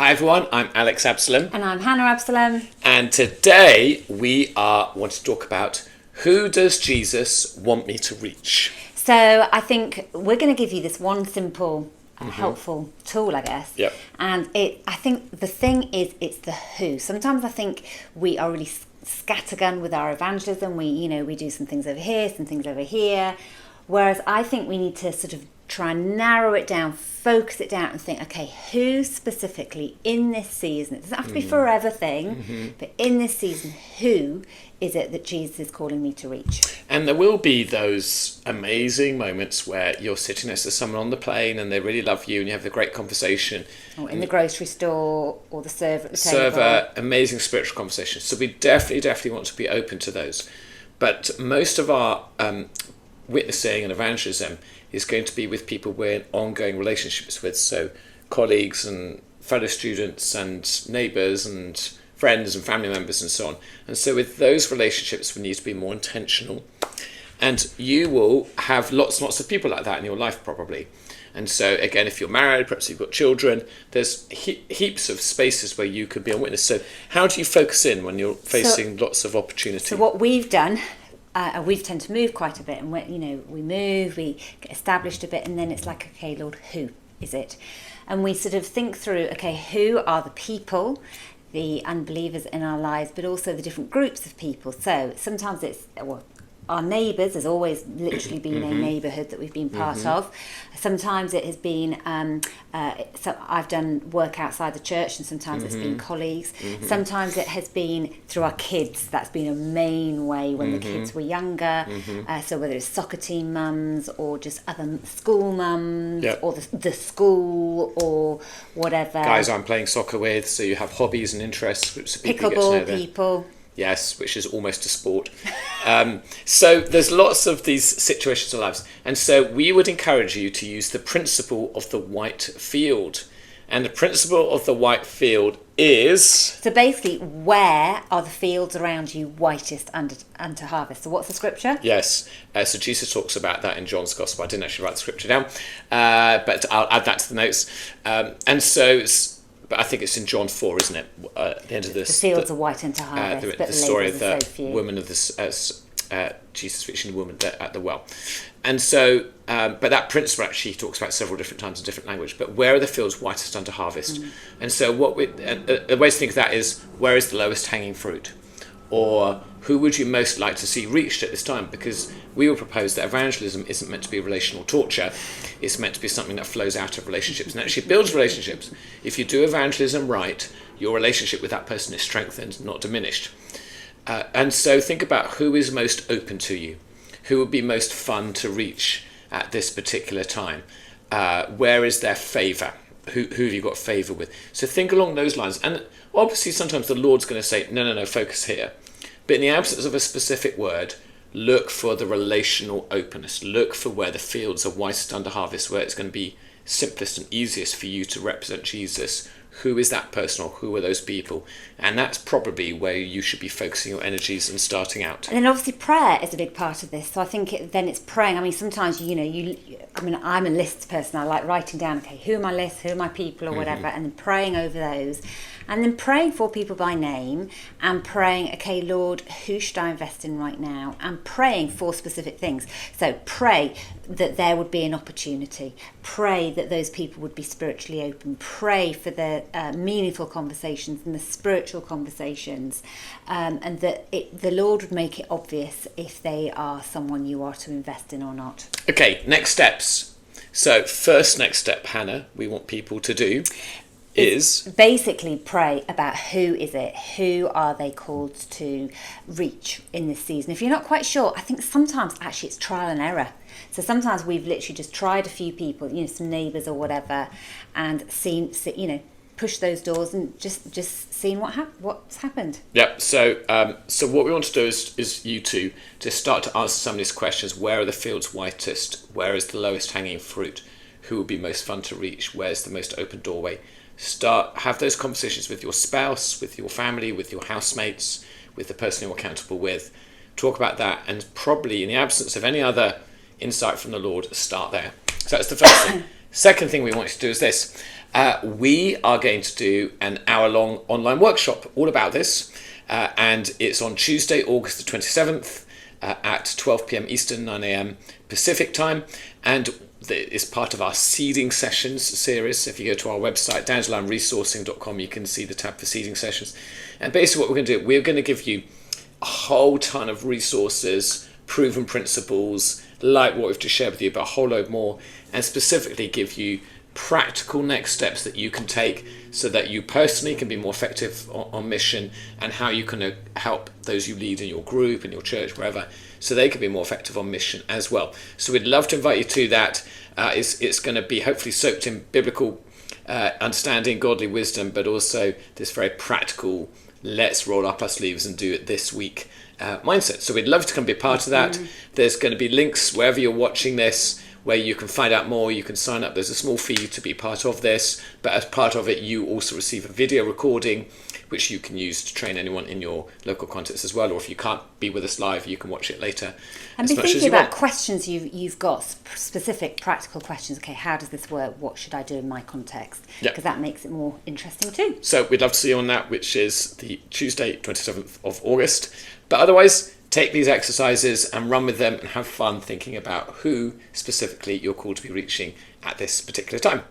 Hi everyone, I'm Alex Absalom. And I'm Hannah Absalom. And today we want to talk about who does Jesus want me to reach? So I think we're going to give you this one simple helpful tool, I guess. Yep. And I think the thing is, it's the who. Sometimes I think we are really scattergun with our evangelism. We do some things over here, some things over here. Whereas I think we need to sort of try and narrow it down, focus it down and think, okay, who specifically in this season, it doesn't have to be forever thing, but in this season, who is it that Jesus is calling me to reach? And there will be those amazing moments where you're sitting next to someone on the plane and they really love you and you have a great conversation. Or in the grocery store, or the server at the table. Amazing spiritual conversations. So we definitely want to be open to those. But most of our witnessing and evangelism is going to be with people we're in ongoing relationships with, so colleagues and fellow students and neighbours and friends and family members and so on. And so with those relationships we need to be more intentional, and you will have lots and lots of people like that in your life probably. And so again, if you're married, perhaps you've got children, there's heaps of spaces where you could be a witness. So how do you focus in when you're facing lots of opportunity? So what we've done, we tend to move quite a bit, and we move, we get established a bit, and then it's like, okay, Lord, who is it? And we sort of think through, okay, who are the people, the unbelievers in our lives, but also the different groups of people. So sometimes it's, our neighbours has always literally been a neighbourhood that we've been part of. Sometimes it has been, so I've done work outside the church, and sometimes it's been colleagues. Sometimes it has been through our kids. That's been a main way when the kids were younger. So whether it's soccer team mums or just other school mums, or the school or whatever. Guys I'm playing soccer with, so you have hobbies and interests. Which Pickleball people. Yes, which is almost a sport. So there's lots of these situations in our lives. And so we would encourage you to use the principle of the white field. And the principle of the white field is... So basically, where are the fields around you whitest unto harvest? So what's the scripture? Yes. So Jesus talks about that in John's Gospel. I didn't actually write the scripture down, but I'll add that to the notes. But I think it's in John 4, isn't it? At the end of this, the fields are white unto harvest, but the story of the so woman of this, Jesus reaching the woman at the well, and so. But that principle actually he talks about several different times in different language. But where are the fields whitest unto harvest? And so the way to think of that is, where is the lowest hanging fruit, or who would you most like to see reached at this time? Because we will propose that evangelism isn't meant to be relational torture. It's meant to be something that flows out of relationships and actually builds relationships. If you do evangelism right, your relationship with that person is strengthened, not diminished. And so think about who is most open to you, who would be most fun to reach at this particular time. Where is their favour? Who have you got favour with? So think along those lines. And obviously sometimes the Lord's going to say, no, focus here. But in the absence of a specific word, look for the relational openness. Look for where the fields are whitest under harvest, where it's going to be simplest and easiest for you to represent Jesus. Who is that person, or who are those people? And that's probably where you should be focusing your energies and starting out. And then obviously prayer is a big part of this. So I think then it's praying. I mean, sometimes, I'm a lists person. I like writing down, okay, who are my lists, who are my people or whatever, and then praying over those. And then praying for people by name, and praying, okay, Lord, who should I invest in right now? And praying for specific things. So pray that there would be an opportunity. Pray that those people would be spiritually open. Pray for the meaningful conversations and the spiritual conversations, and that the Lord would make it obvious if they are someone you are to invest in or not. Okay, next steps. So first next step, Hannah, we want people to do is basically pray about who is it, who are they called to reach in this season. If you're not quite sure, I think sometimes actually it's trial and error. So sometimes we've literally just tried a few people, some neighbours or whatever, and seen, push those doors and just seeing what's happened. Yep. So what we want to do is you two to start to answer some of these questions. Where are the fields whitest? Where is the lowest hanging fruit? Who would be most fun to reach? Where's the most open doorway? Have those conversations with your spouse, with your family, with your housemates, with the person you're accountable with. Talk about that, and probably in the absence of any other insight from the Lord, start there. So that's the first thing. Second thing we want you to do is this. We are going to do an hour-long online workshop all about this, and it's on Tuesday, August the 27th at 12 p.m. Eastern, 9 a.m. Pacific time, and it's part of our seeding sessions series. If you go to our website, dandelionresourcing.com, you can see the tab for seeding sessions. And basically what we're going to do, we're going to give you a whole ton of resources, proven principles, like what we've just shared with you, but a whole load more, and specifically give you practical next steps that you can take so that you personally can be more effective on mission, and how you can help those you lead in your group, in your church, wherever, so they can be more effective on mission as well. So we'd love to invite you to that. It's going to be hopefully soaked in biblical understanding, godly wisdom, but also this very practical, let's roll up our sleeves and do it this week mindset. So we'd love to come be a part of that. There's going to be links wherever you're watching this where you can find out more. You can sign up. There's a small fee to be part of this, but as part of it you also receive a video recording which you can use to train anyone in your local context as well, or if you can't be with us live you can watch it later. And be thinking about questions you've got, specific practical questions. Okay, how does this work? What should I do in my context? Because that makes it more interesting too. So we'd love to see you on that, which is the Tuesday 27th of August. But otherwise, take these exercises and run with them and have fun thinking about who specifically you're called to be reaching at this particular time.